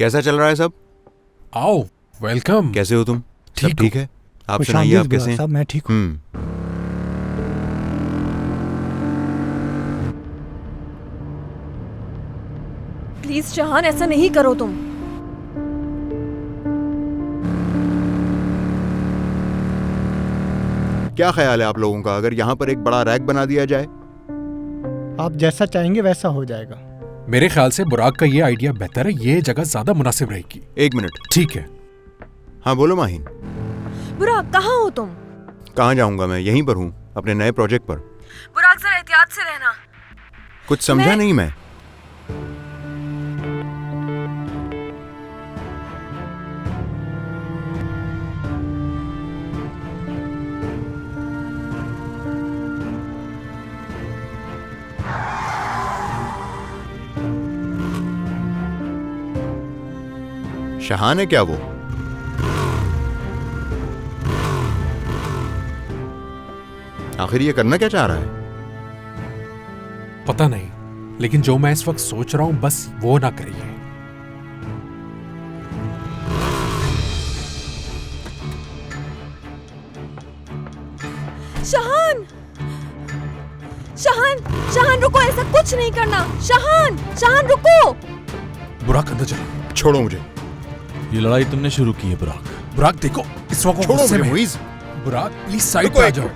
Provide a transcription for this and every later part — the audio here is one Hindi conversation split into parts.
कैसा चल रहा है सब? आओ, वेलकम। कैसे हो तुम? सब ठीक है? आप खुश सुनाइए, आप आमदीद कैसे हैं? साहब, मैं ठीक हूँ। प्लीज शहान, ऐसा नहीं करो तुम। क्या ख्याल है आप लोगों का अगर यहाँ पर एक बड़ा रैक बना दिया जाए? आप जैसा चाहेंगे वैसा हो जाएगा। मेरे ख्याल से बुराक का ये आइडिया बेहतर है, ये जगह ज्यादा मुनासिब रहेगी। एक मिनट। ठीक है। हाँ बोलो माहिन। बुराक, कहाँ हो तुम? कहाँ जाऊंगा मैं, यहीं पर हूँ अपने नए प्रोजेक्ट पर। बुराक, जरा एहतियात से रहना। कुछ समझा नहीं मैं। शहान है क्या वो? आखिर ये करना क्या चाह रहा है? पता नहीं, लेकिन जो मैं इस वक्त सोच रहा हूं बस वो ना करिए। शहान, शहान, शहान रुको, ऐसा कुछ नहीं करना। शहान, शहान रुको। बुराक अंदर चलो। छोड़ो मुझे। ये लड़ाई तुमने शुरू की है बुराक। बुराक देखो, इस वक्त वो छोड़ो गुस्से मुझे में है। मुइज। बुराक प्लीज साइड रुको पे आ एक जाओ।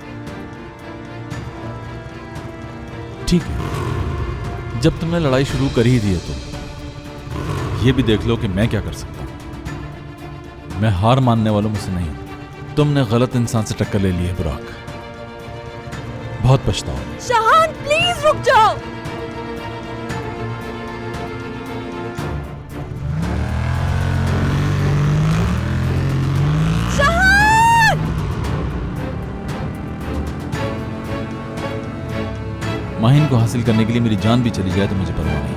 ठीक है, जब तुमने लड़ाई शुरू कर ही दी है तो ये भी देख लो कि मैं क्या कर सकता हूं। मैं हार मानने वालों में से नहीं हूं। तुमने गलत इंसान से टक्कर ले ली है बुराक, बहुत पछताओ। शहान प्लीज रुक जाओ। शहान! माहिन को हासिल करने के लिए मेरी जान भी चली जाए तो मुझे परवाह नहीं।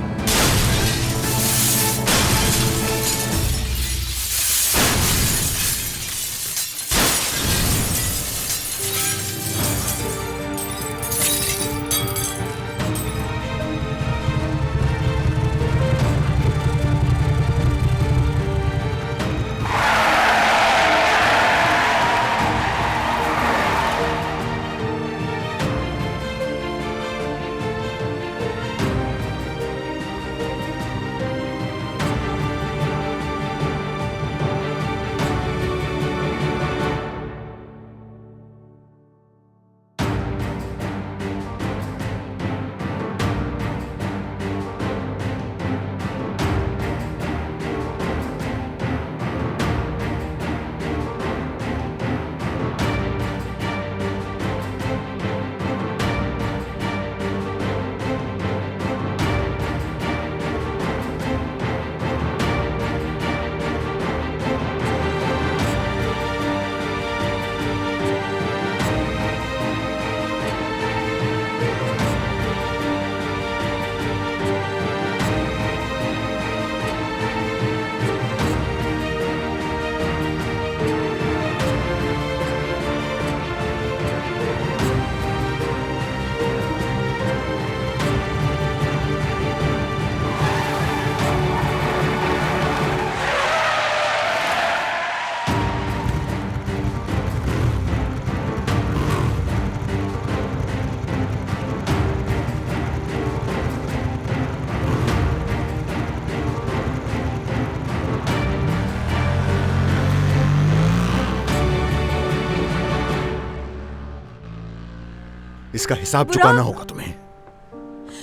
इसका हिसाब बुराक! चुकाना होगा तुम्हें।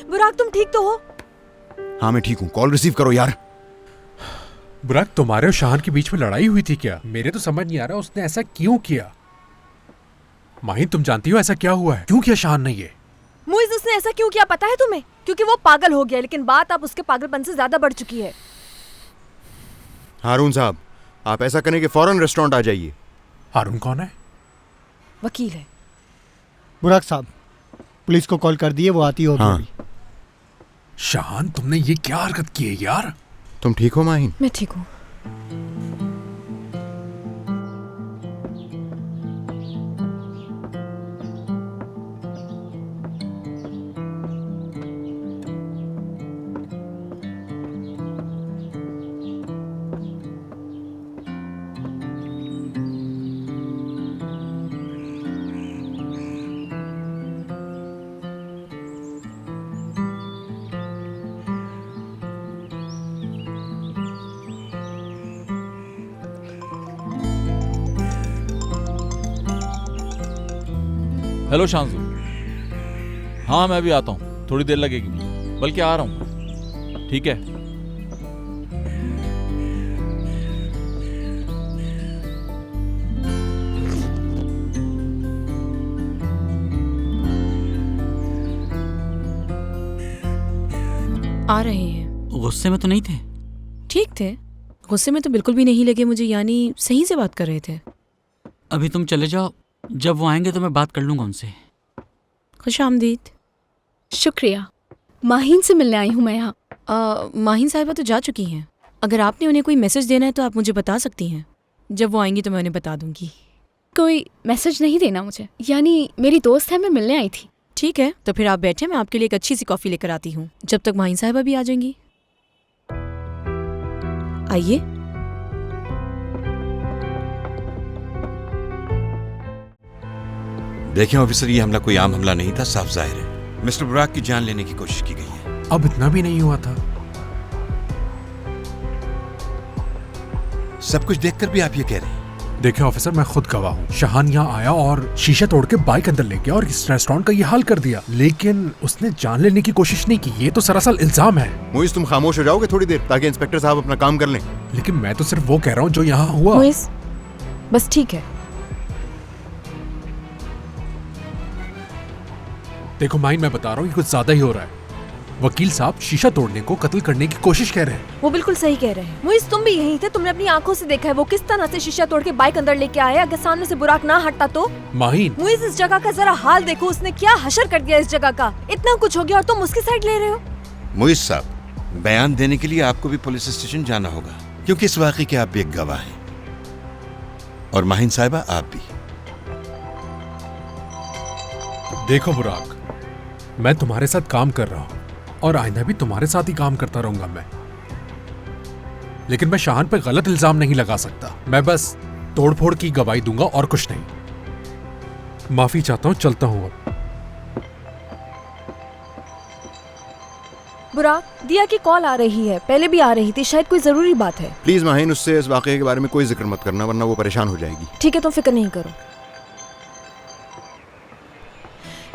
बुराक, तुम ठीक तो हो? हाँ मैं ठीक हूँ। कॉल रिसीव करो यार। बुराक, तुम्हारे और शहान के बीच में लड़ाई हुई थी क्या? मेरे तो समझ नहीं आ रहा उसने ऐसा क्यों किया। माहिन, तुम जानती हो ऐसा क्या हुआ है? क्यों किया शहान ने ये? मुइज, उसने ऐसा क्यों किया पता है तुम्हें? क्योंकि वो पागल हो गया, लेकिन बात अब उसके पागलपन से ज्यादा बढ़ चुकी है। हारून साहब, आप ऐसा करें कि फौरन रेस्टोरेंट आ जाइए। हारून कौन है? वकील है। बुराक साहब, पुलिस को कॉल कर दिए, वो आती होगी हाँ। अभी। शहान, तुमने ये क्या हरकत की है यार? तुम ठीक हो माहिन? मैं ठीक हूँ। हेलो शांजू। हाँ मैं अभी आता हूँ, थोड़ी देर लगेगी मुझे, बल्कि आ रहा हूँ। ठीक है। आ रहे हैं। गुस्से में तो नहीं थे? ठीक थे, गुस्से में तो बिल्कुल भी नहीं लगे मुझे, यानी सही से बात कर रहे थे। अभी तुम चले जाओ, जब वो आएंगे तो मैं बात कर लूंगा उनसे। खुश आमदीद। शुक्रिया। माहीन से मिलने आई हूँ मैं यहाँ। माहीन साहिबा तो जा चुकी हैं। अगर आपने उन्हें कोई मैसेज देना है तो आप मुझे बता सकती हैं। जब वो आएंगी तो मैं उन्हें बता दूंगी। कोई मैसेज नहीं देना मुझे, यानी मेरी दोस्त है, मैं मिलने आई थी। ठीक है, तो फिर आप बैठे, मैं आपके लिए एक अच्छी सी कॉफ़ी लेकर आती हूँ, जब तक माहीन साहिबा भी आ जाएंगी। आइए। देखें ऑफिसर, ये हमला कोई आम हमला नहीं था, साफ जाहिर है मिस्टर बुराक की जान लेने की कोशिश की गई है। अब इतना भी नहीं हुआ था। सब कुछ देखकर भी आप ये कह रहे हैं? देखिए ऑफिसर, मैं खुद गवाह हूँ। शाहान यहाँ आया और शीशा तोड़ के बाइक अंदर ले गया और इस रेस्टोरेंट का ये हाल कर दिया, लेकिन उसने जान लेने की कोशिश नहीं की। ये तो सरासर इल्जाम है। मुइस, तुम खामोश हो जाओगे थोड़ी देर, ताकि इंस्पेक्टर साहब अपना काम कर लें। लेकिन मैं तो सिर्फ वो कह रहा हूँ जो यहाँ हुआ। मुइस, बस ठीक है। देखो माइन, मैं बता रहा हूँ ये कुछ ज्यादा ही हो रहा है। वकील साहब शीशा तोड़ने को कत्ल करने की कोशिश कह रहे हैं। वो बिल्कुल सही कह रहे हैं। मुइस, तुम भी यहीं थे, तुमने अपनी आंखों से देखा है वो किस तरह से शीशा तोड़ के बाइक अंदर लेके आया। अगर सामने से बुराक ना हटता तो। माहीन, मुइस, इस जगह का जरा हाल देखो, उसने क्या हशर कर दिया इस जगह का। इतना कुछ हो गया और तुम उसकी साइड ले रहे हो। मुइस साहब, बयान देने के लिए आपको भी पुलिस स्टेशन जाना होगा, क्योंकि इस वाकये के आप भी एक गवाह हैं, और माहिन साहिबा आप भी। देखो बुराक, मैं तुम्हारे साथ काम कर रहा हूँ और आइंदा भी तुम्हारे साथ ही काम करता रहूंगा मैं, लेकिन मैं शाहान पे गलत इल्जाम नहीं लगा सकता। मैं बस तोड़फोड़ की गवाही दूंगा और कुछ नहीं। माफी चाहता हूँ, चलता हूँ अब। बुराक, दिया की कॉल आ रही है, पहले भी आ रही थी, शायद कोई जरूरी बात है। प्लीज माहिन, उससे इस वाकये के बारे में कोई जिक्र मत करना, वरना वो परेशान हो जाएगी। ठीक है, तुम फिक्र नहीं करो।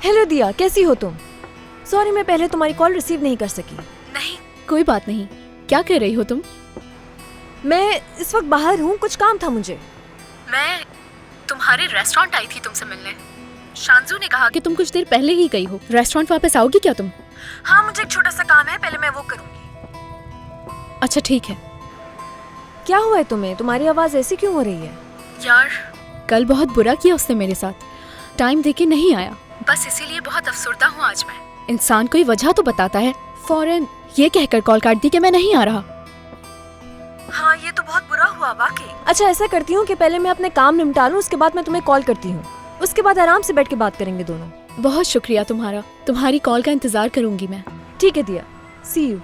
हेलो दिया, कैसी हो तुम? सॉरी, मैं पहले तुम्हारी कॉल रिसीव नहीं कर सकी। नहीं, कोई बात नहीं। क्या कह रही हो तुम? मैं इस वक्त बाहर हूँ, कुछ काम था मुझे। मैं तुम्हारे रेस्टोरेंट आई थी तुमसे मिलने। शांजू ने कहा कि तुम कुछ देर पहले ही गई हो। रेस्टोरेंट वापस आओगी क्या तुम? हाँ, मुझे एक छोटा सा काम है, पहले मैं वो करूँगी। अच्छा ठीक है। क्या हुआ है तुम्हें? तुम्हारी आवाज ऐसी क्यों हो रही है? यार, कल बहुत बुरा किया उसने मेरे साथ। टाइम देके नहीं आया, बस इसीलिए बहुत अफसरदा हूँ आज मैं। इंसान कोई वजह तो बताता है, फौरन ये कहकर कॉल काट दी कि मैं नहीं आ रहा। हाँ, ये तो बहुत बुरा हुआ वाकई। अच्छा, ऐसा करती हूँ कि पहले मैं अपने काम निपटा लूँ, उसके बाद मैं तुम्हें कॉल करती हूँ। उसके बाद आराम से बैठ के बात करेंगे दोनों। बहुत शुक्रिया तुम्हारा, तुम्हारी कॉल का इंतजार करूंगी मैं। ठीक है दिया, सी यू।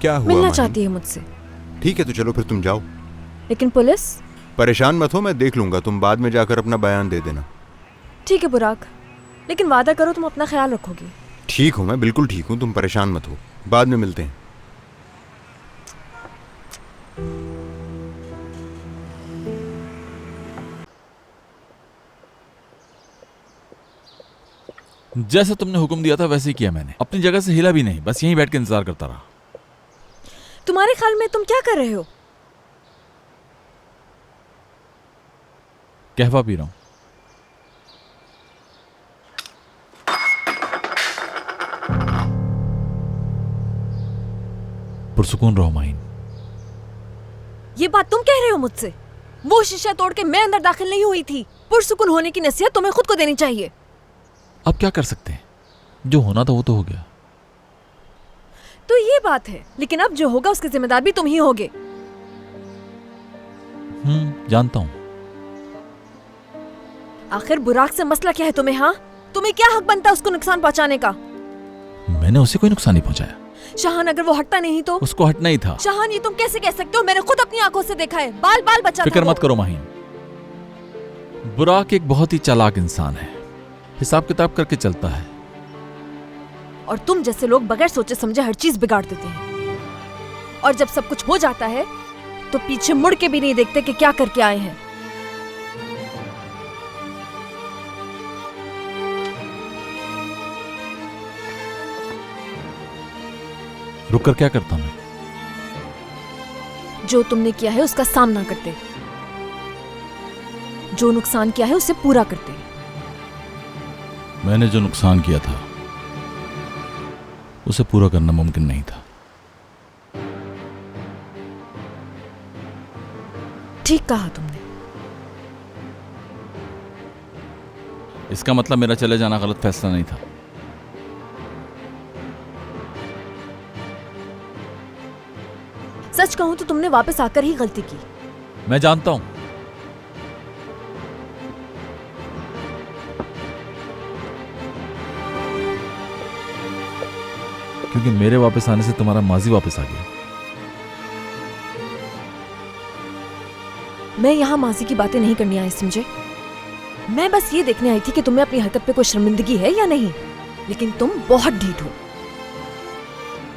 क्या हुआ? मिलना चाहती है मुझसे। ठीक है, तो चलो फिर तुम जाओ। लेकिन पुलिस? परेशान मत हो, मैं देख लूंगा, तुम बाद में जाकर अपना बयान दे देना। ठीक है बुराक, लेकिन वादा करो तुम अपना ख्याल रखोगे। ठीक हूँ, मैं बिल्कुल ठीक हूँ, तुम परेशान मत हो, बाद में मिलते हैं। जैसा तुमने हुक्म दिया था वैसे ही किया मैंने। अपनी जगह से हिला भी नहीं, बस यहीं बैठ के इंतजार करता रहा। तुम्हारे ख्याल में तुम क्या कर रहे हो? कहवा पी रहा हूं। पुरसुकून रहो माहिन। ये बात तुम कह रहे हो मुझसे? वो शीशा तोड़ के मैं अंदर दाखिल नहीं हुई थी। पुरसुकून होने की नसीहत तुम्हें खुद को देनी चाहिए। अब क्या कर सकते हैं, जो होना था वो तो हो गया। तो ये बात है, लेकिन अब जो होगा उसके जिम्मेदार भी तुम ही होगे। जानता हूं। आखिर बुराक से मसला क्या है तुम्हें? हाँ, तुम्हें क्या हक बनता है उसको नुकसान पहुंचाने का? मैंने उसे कोई नुकसान नहीं पहुंचाया। शाहान, अगर वो हटता नहीं तो? उसको हटना ही था। शाहान, ये तुम कैसे कह सकते हो? मैंने खुद अपनी आंखों से देखा है, बाल बाल बचा। फिक्र मत करो माहिन, बुराक एक बहुत ही चालाक इंसान है, हिसाब किताब करके चलता है। और तुम जैसे लोग बगैर सोचे समझे हर चीज बिगाड़ देते हैं, और जब सब कुछ हो जाता है तो पीछे मुड़ के भी नहीं देखते कि क्या करके आए हैं। रुक कर क्या करता मैं? जो तुमने किया है उसका सामना करते, जो नुकसान किया है उसे पूरा करते। मैंने जो नुकसान किया था उसे पूरा करना मुमकिन नहीं था। ठीक कहा तुमने। इसका मतलब मेरा चले जाना गलत फैसला नहीं था। सच कहूं तो तुमने वापस आकर ही गलती की। मैं जानता हूं। क्योंकि मेरे वापस आने से तुम्हारा माजी वापस आ गया। मैं यहाँ माजी की बातें नहीं करनी आई समझे। मैं बस ये देखने आई थी कि तुम्हें अपनी हरकत पे कोई शर्मिंदगी है या नहीं, लेकिन तुम बहुत ढीठ हो।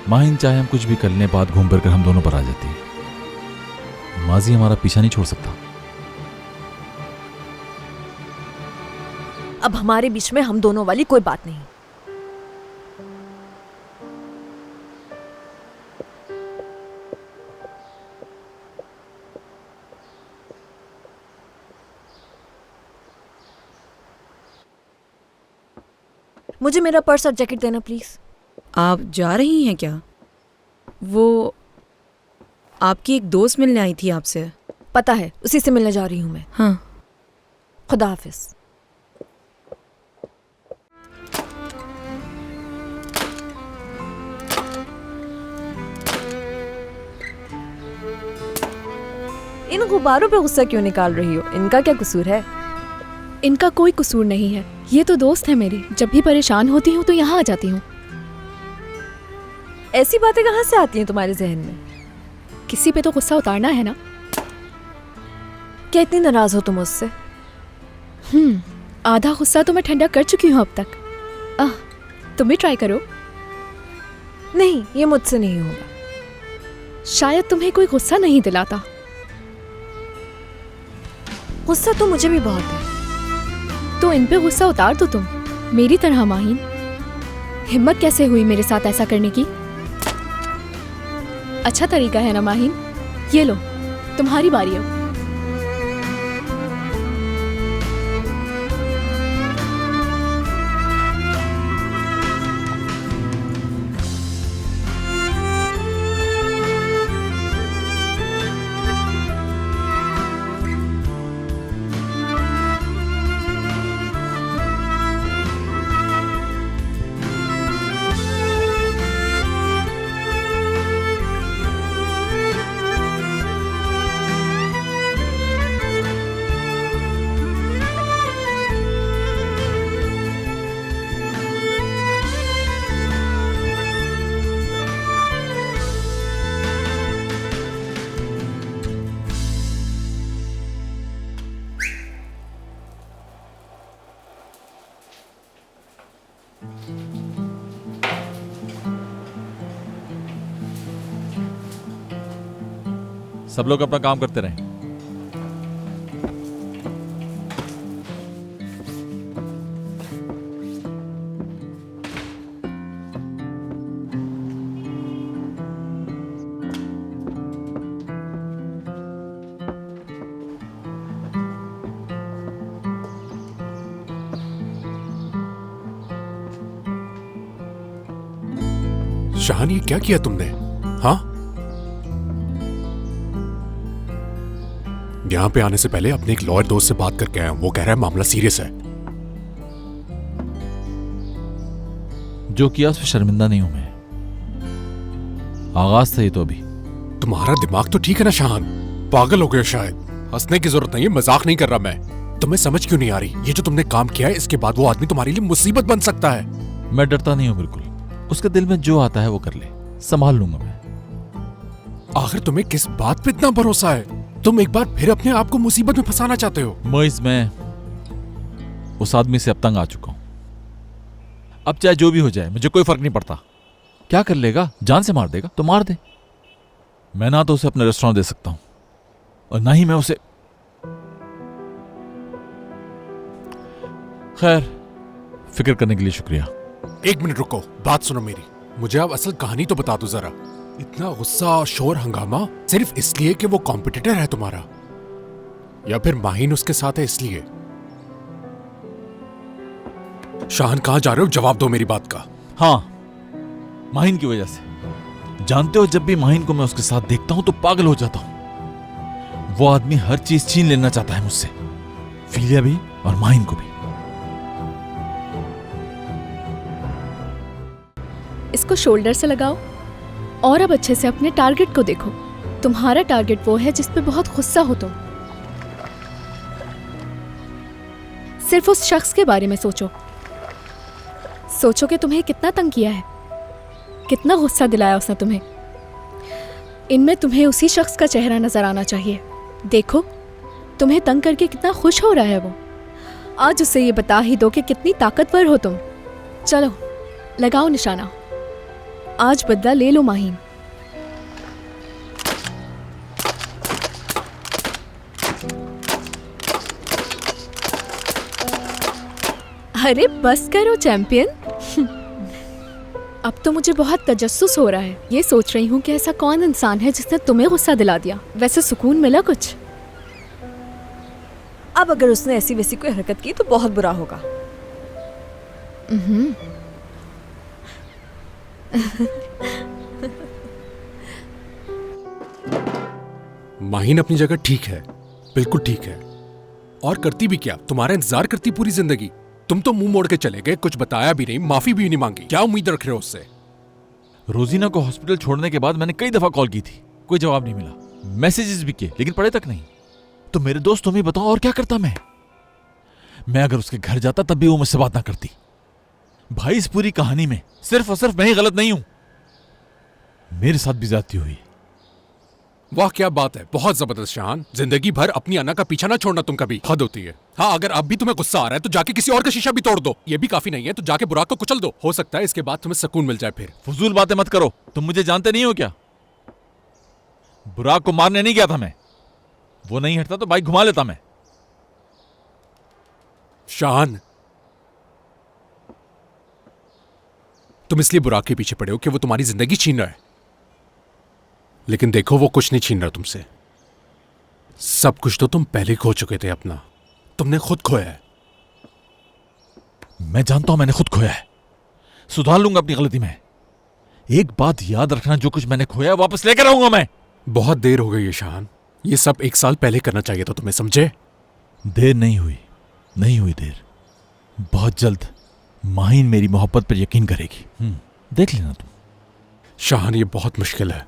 माहिन, चाहे हम कुछ भी कर लें, बात घूम फिर कर हम दोनों पर आ जाती है। माजी हमारा पीछा नहीं छोड़ सकता। अब हमारे बीच में हम दोनों वाली कोई बात नहीं। मुझे मेरा पर्स और जैकेट देना प्लीज। आप जा रही हैं क्या? वो आपकी एक दोस्त मिलने आई थी आपसे। पता है, उसी से मिलने जा रही हूँ मैं। हाँ। खुदा हाफिज। इन गुब्बारों पे गुस्सा क्यों निकाल रही हो? इनका क्या कसूर है? इनका कोई कसूर नहीं है, ये तो दोस्त है मेरी। जब भी परेशान होती हूँ तो यहाँ आ जाती हूँ। ऐसी बातें कहाँ से आती हैं तुम्हारे जहन में? किसी पे तो गुस्सा उतारना है ना। क्या इतनी नाराज हो तुम मुझसे? आधा गुस्सा तो मैं ठंडा कर चुकी हूँ अब तक। तुम भी ट्राई करो। नहीं, ये मुझसे नहीं होगा। शायद तुम्हें कोई गुस्सा नहीं दिलाता। गुस्सा तो मुझे भी बहुत है। तो इन पे गुस्सा उतार दो तुम, मेरी तरह। माहिन, हिम्मत कैसे हुई मेरे साथ ऐसा करने की? अच्छा तरीका है ना माहिन। ये लो, तुम्हारी बारी अब। सब लोग अपना काम करते रहें। शाहान, ये क्या किया तुमने? हाँ, यहां पे आने से पहले अपने एक लॉयर दोस्त से बात करके आया हूं। वो कह रहा है मामला सीरियस है। जो किया उसमें शर्मिंदा नहीं हूं मैं। आगाज था ये तो अभी। तुम्हारा दिमाग तो ठीक है ना शाहान? पागल हो गए शायद। हंसने की जरूरत नहीं है, मजाक नहीं कर रहा मैं। तुम्हें समझ क्यों नहीं आ रही? ये जो तुमने काम किया है, इसके बाद वो आदमी तुम्हारे लिए मुसीबत बन सकता है। मैं डरता नहीं हूं बिल्कुल। उसके दिल में जो आता है वो कर ले, संभाल लूंगा मैं। आखिर तुम्हें किस बात पे इतना भरोसा है? तुम एक बार फिर अपने आप को मुसीबत में फंसाना चाहते हो। मोइस, मैं उस आदमी से अब तंग आ चुका हूं। अब चाहे जो भी हो जाए मुझे कोई फर्क नहीं पड़ता। क्या कर लेगा? जान से मार देगा तो मार दे। मैं ना तो उसे अपना रेस्टोरेंट दे सकता हूं, और ना ही मैं उसे। खैर, फिक्र करने के लिए शुक्रिया। एक मिनट रुको, बात सुनो मेरी। मुझे अब असल कहानी तो बता दो जरा। इतना गुस्सा और शोर हंगामा सिर्फ इसलिए कि वो कॉम्पिटिटर है तुम्हारा, या फिर माहिन उसके साथ है इसलिए? शाहन, कहां जा रहे हो? जवाब दो मेरी बात का। हाँ, माहिन की वजह से। जानते हो, जब भी माहिन को मैं उसके साथ देखता हूं तो पागल हो जाता हूं। वो आदमी हर चीज छीन लेना चाहता है मुझसे, फीलिया भी और माहिन को भी। इसको शोल्डर से लगाओ और अब अच्छे से अपने टारगेट को देखो। तुम्हारा टारगेट वो है जिस पे बहुत गुस्सा हो तुम। सिर्फ उस शख्स के बारे में सोचो। सोचो कि तुम्हें कितना तंग किया है, कितना गुस्सा दिलाया उसने तुम्हें। इनमें तुम्हें उसी शख्स का चेहरा नजर आना चाहिए। देखो, तुम्हें तंग करके कितना खुश हो रहा है वो। आज उसे ये बता ही दो कि कितनी ताकतवर हो तुम। चलो, लगाओ निशाना। आज बदला ले लो माहिन। अरे बस करो चैंपियन। अब तो मुझे बहुत तजस्सुस हो रहा है। ये सोच रही हूँ कि ऐसा कौन इंसान है जिसने तुम्हें गुस्सा दिला दिया। वैसे सुकून मिला कुछ? अब अगर उसने ऐसी वैसी कोई हरकत की तो बहुत बुरा होगा। माहिन अपनी जगह ठीक है, बिल्कुल ठीक है। और करती भी क्या? तुम्हारा इंतजार करती पूरी जिंदगी। तुम तो मुंह मोड़ के चले गए, कुछ बताया भी नहीं, माफी भी नहीं मांगी। क्या उम्मीद रख रहे हो उससे? रोजीना को हॉस्पिटल छोड़ने के बाद मैंने कई दफा कॉल की थी, कोई जवाब नहीं मिला। मैसेजेस भी किए, लेकिन पढ़े तक नहीं। तो मेरे दोस्त, तुम ही बताओ और क्या करता मैं अगर उसके घर जाता तब भी वो मुझसे बात ना करती। भाई, इस पूरी कहानी में सिर्फ और सिर्फ मैं ही गलत नहीं हूं, मेरे साथ भी ज्यादती हुई। वाह, क्या बात है, बहुत जबरदस्त शान। जिंदगी भर अपनी अन्ना का पीछा ना छोड़ना तुम कभी, हद होती है। हाँ, अगर अब भी तुम्हें गुस्सा आ रहा है तो जाके किसी और का शीशा भी तोड़ दो। ये भी काफी नहीं है तो जाके बुराक को कुचल दो। हो सकता है इसके बाद तुम्हें सुकून मिल जाए। फिर फजूल बातें मत करो, तुम मुझे जानते नहीं हो क्या? बुराक को मारने नहीं गया था मैं। वो नहीं हटता तो बाइक घुमा लेता मैं। शान, तुम इसलिए बुराक के पीछे पड़े हो कि वो तुम्हारी जिंदगी छीन रहा है, लेकिन देखो वो कुछ नहीं छीन रहा तुमसे। सब कुछ तो तुम पहले खो चुके थे अपना। तुमने खुद खोया है। मैं जानता हूं मैंने खुद खोया है, सुधार लूंगा अपनी गलती में। एक बात याद रखना, जो कुछ मैंने खोया वापस लेकर आऊंगा मैं। बहुत देर हो गई है शान, ये सब 1 साल पहले करना चाहिए था तुम्हें, समझे? देर नहीं हुई, नहीं हुई देर। बहुत जल्द माहिन मेरी मोहब्बत पर यकीन करेगी, देख लेना तुम। शान, ये बहुत मुश्किल है,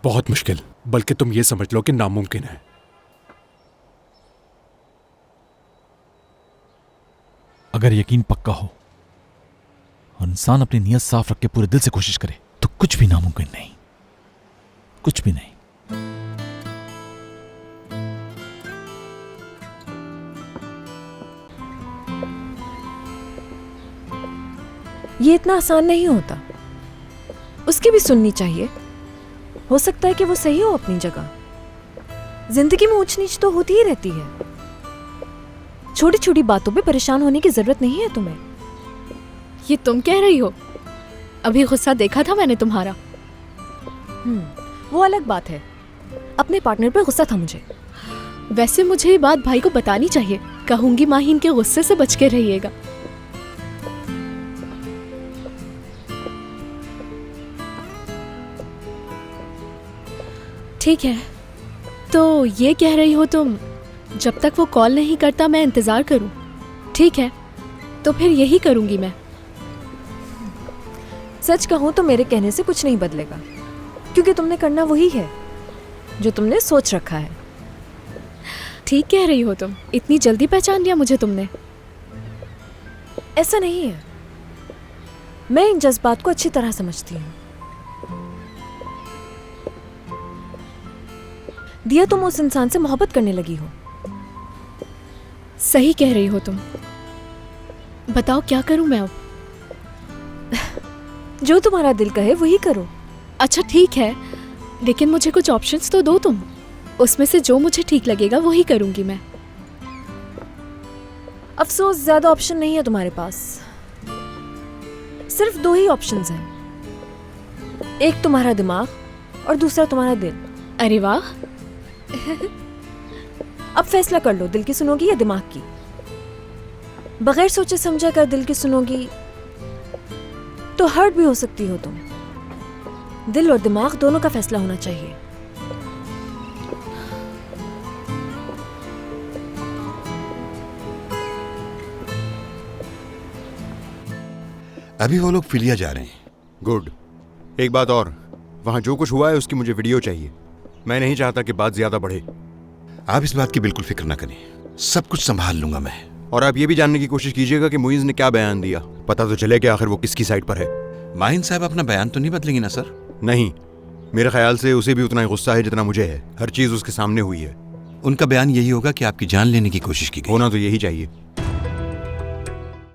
बहुत मुश्किल। बल्कि तुम ये समझ लो कि नामुमकिन है। अगर यकीन पक्का हो और इंसान अपनी नीयत साफ रख के पूरे दिल से कोशिश करे तो कुछ भी नामुमकिन नहीं, कुछ भी नहीं। ये इतना आसान नहीं होता। उसकी भी सुननी चाहिए। हो सकता है कि वो सही हो अपनी जगह। जिंदगी में ऊंच नीच तो होती ही रहती है। छोटी छोटी बातों पे परेशान होने की जरूरत नहीं है तुम्हें। ये तुम कह रही हो? अभी गुस्सा देखा था मैंने तुम्हारा। वो अलग बात है। अपने पार्टनर पे गुस्सा था मुझे। वैसे मुझे ये बात भाई को बतानी चाहिए। कहूंगी माहिन के गुस्से से बच के रहिएगा। ठीक है, तो ये कह रही हो तुम जब तक वो कॉल नहीं करता मैं इंतजार करूं? ठीक है, तो फिर यही करूंगी मैं। सच कहूं तो मेरे कहने से कुछ नहीं बदलेगा, क्योंकि तुमने करना वही है जो तुमने सोच रखा है। ठीक कह रही हो तुम। इतनी जल्दी पहचान लिया मुझे तुमने। ऐसा नहीं है, मैं इन जज्बात को अच्छी तरह समझती हूँ। दिया, तुम उस इंसान से मोहब्बत करने लगी हो। सही कह रही हो तुम। बताओ क्या करूं मैं अब? जो तुम्हारा दिल कहे वही करो। अच्छा ठीक है, लेकिन मुझे कुछ ऑप्शंस तो दो तुम। उसमें से जो मुझे ठीक लगेगा वही करूंगी मैं। अफसोस ज्यादा ऑप्शन नहीं है तुम्हारे पास। सिर्फ 2 ही ऑप्शंस हैं, एक तुम्हारा दिमाग और दूसरा तुम्हारा दिल। अरे वाह। अब फैसला कर लो, दिल की सुनोगी या दिमाग की। बगैर सोचे समझे अगर दिल की सुनोगी तो हर्ट भी हो सकती हो तुम। दिल और दिमाग दोनों का फैसला होना चाहिए। अभी वो लोग फिलिया जा रहे हैं। गुड। एक बात और, वहां जो कुछ हुआ है उसकी मुझे वीडियो चाहिए। मैं नहीं चाहता कि बात ज्यादा बढ़े। आप इस बात की बिल्कुल फिक्र ना करें, सब कुछ संभाल लूंगा मैं। और आप ये भी जानने की कोशिश कीजिएगा कि मुइज़ ने क्या बयान दिया, पता तो चले कि आखिर वो किसकी साइड पर है। माहिन साहब अपना बयान तो नहीं बदलेंगी ना सर? नहीं, मेरे ख्याल से उसे भी उतना ही गुस्सा है जितना मुझे है। हर चीज उसके सामने हुई है। उनका बयान यही होगा कि आपकी जान लेने की कोशिश की गई। होना तो यही चाहिए।